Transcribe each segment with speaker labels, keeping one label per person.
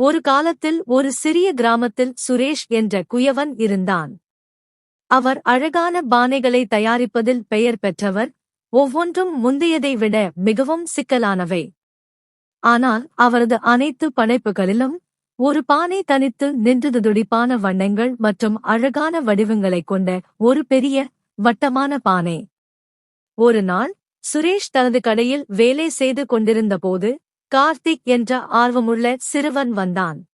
Speaker 1: ஒரு காலத்தில் ஒரு சிறிய கிராமத்தில் சுரேஷ் என்ற குயவன் இருந்தான். அவர் அழகான பானைகளை தயாரிப்பதில் பெயர் பெற்றவர், ஒவ்வொன்றும் முந்தையதை விட மிகவும் சிக்கலானவை. ஆனால் அவரது அனைத்து படைப்புகளிலும் ஒரு பானை தனித்து நின்றது, துடிப்பான வண்ணங்கள் மற்றும் அழகான வடிவங்களைக் கொண்ட ஒரு பெரிய, வட்டமான பானை. ஒரு நாள் சுரேஷ் தனது கடையில் வேலை செய்து கொண்டிருந்தபோது கார்த்திக் என்ற ஆர்வமுள்ள சிறுவன் வந்தான்.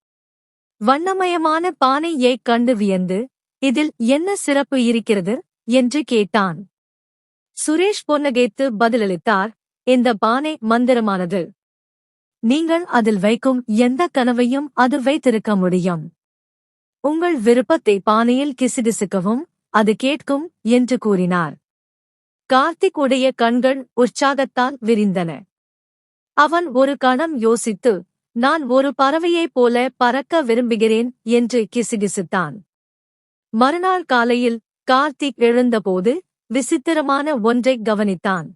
Speaker 1: வண்ணமயமான பானையைக் கண்டு வியந்து, இதில் என்ன சிறப்பு இருக்கிறது என்று கேட்டான். சுரேஷ் புன்னகைத்து பதிலளித்தார், இந்த பானை மந்திரமானது. நீங்கள் அதில் வைக்கும் எந்த கனவையும் அது வைத்திருக்க முடியும். உங்கள் விருப்பத்தை பானையில் கிசுகிசுக்கவும் அது கேட்கும் என்று கூறினார். கார்த்திக் உடைய கண்கள் உற்சாகத்தால் விரிந்தன. அவன் ஒரு கணம் யோசித்து, நான் ஒரு பறவையைப் போல பறக்க விரும்புகிறேன் என்று கிசுகிசுத்தான். மறுநாள் காலையில் கார்த்திக் எழுந்தபோது விசித்திரமான ஒன்றைக் கவனித்தான்.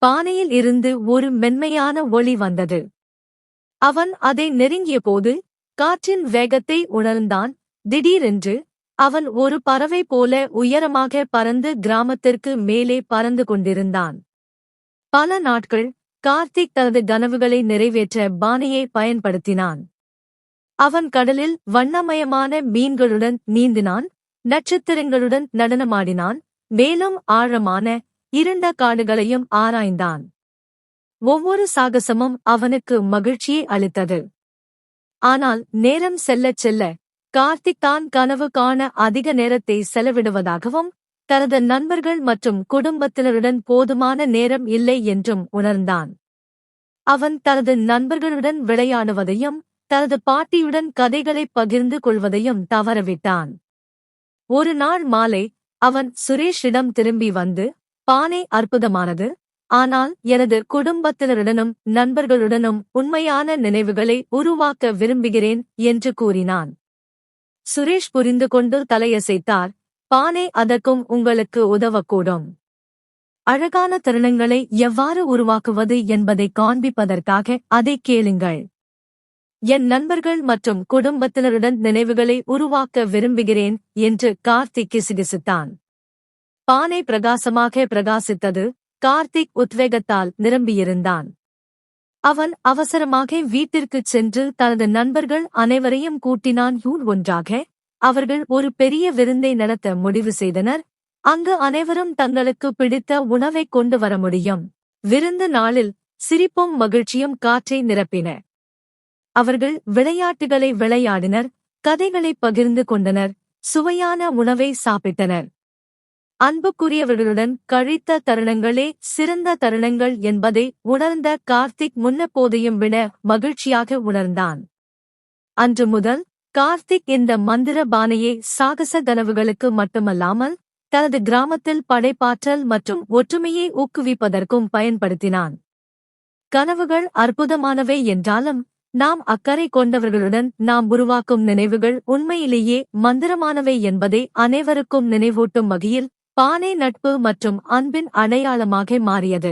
Speaker 1: பானையில் இருந்து ஒரு மென்மையான ஒளி வந்தது. அவன் அதை நெருங்கியபோது காற்றின் வேகத்தை உணர்ந்தான். திடீரென்று அவன் ஒரு பறவை போல உயரமாக பறந்து கிராமத்திற்கு மேலே பறந்து கொண்டிருந்தான். பல நாட்கள் கார்த்திக் தனது கனவுகளை நிறைவேற்ற பானையை பயன்படுத்தினான். அவன் கடலில் வண்ணமயமான மீன்களுடன் நீந்தினான், நட்சத்திரங்களுடன் நடனமாடினான், மேலும் ஆழமான இருண்ட காடுகளையும் ஆராய்ந்தான். ஒவ்வொரு சாகசமும் அவனுக்கு மகிழ்ச்சியை அளித்தது. ஆனால் நேரம் செல்லச் செல்ல கார்த்திக் தான் கனவு காண அதிக நேரத்தை செலவிடுவதாகவும், தனது நண்பர்கள் மற்றும் குடும்பத்தினருடன் போதுமான நேரம் இல்லை என்றும் உணர்ந்தான். அவன் தனது நண்பர்களுடன் விளையாடுவதையும் தனது பாட்டியுடன் கதைகளைப் பகிர்ந்து கொள்வதையும் தவறவிட்டான். ஒரு நாள் மாலை அவன் சுரேஷிடம் திரும்பி வந்து, பானை அற்புதமானது, ஆனால் எனது குடும்பத்தினருடனும் நண்பர்களுடனும் உண்மையான நினைவுகளை உருவாக்க விரும்புகிறேன் என்று கூறினான். சுரேஷ் புரிந்து கொண்டு தலையசைத்தார், பானை அதற்கும் உங்களுக்கு உதவக்கூடும். அழகான தருணங்களை எவ்வாறு உருவாக்குவது என்பதை காண்பிப்பதற்காக அதை கேளுங்கள். என் நண்பர்கள் மற்றும் குடும்பத்தினருடன் நினைவுகளை உருவாக்க விரும்புகிறேன் என்று கார்த்திக் கிசுகிசுத்தான். பானை பிரகாசமாக பிரகாசித்தது. கார்த்திக் உத்வேகத்தால் நிரம்பியிருந்தான். அவன் அவசரமாக வீட்டிற்குச் சென்று தனது நண்பர்கள் அனைவரையும் கூட்டினான். ஒன்றாக அவர்கள் ஒரு பெரிய விருந்தை நடத்த முடிவு செய்தனர். அங்கு அனைவரும் தங்களுக்கு பிடித்த உணவைக் கொண்டு வர முடியும். விருந்து நாளில் சிரிப்பும் மகிழ்ச்சியும் காற்றை நிரப்பின. அவர்கள் விளையாட்டுகளை விளையாடினர், கதைகளைப் பகிர்ந்து கொண்டனர், சுவையான உணவை சாப்பிட்டனர். அன்புக்குரியவர்களுடன் கழித்த தருணங்களே சிறந்த தருணங்கள் என்பதை உணர்ந்த கார்த்திக் முன்னெப்போதையும் விட மகிழ்ச்சியாக உணர்ந்தான். அன்று முதல் கார்த்திக் இந்த மந்திர பானையை சாகச கனவுகளுக்கு மட்டுமல்லாமல் தனது கிராமத்தில் படைப்பாற்றல் மற்றும் ஒற்றுமையை ஊக்குவிப்பதற்கும் பயன்படுத்தினான். கனவுகள் அற்புதமானவை என்றாலும் நாம் அக்கறை கொண்டவர்களுடன் நாம் உருவாக்கும் நினைவுகள் உண்மையிலேயே மந்திரமானவை என்பதை அனைவருக்கும் நினைவூட்டும் வகையில் பானை நட்பு மற்றும் அன்பின் அடையாளமாக மாறியது.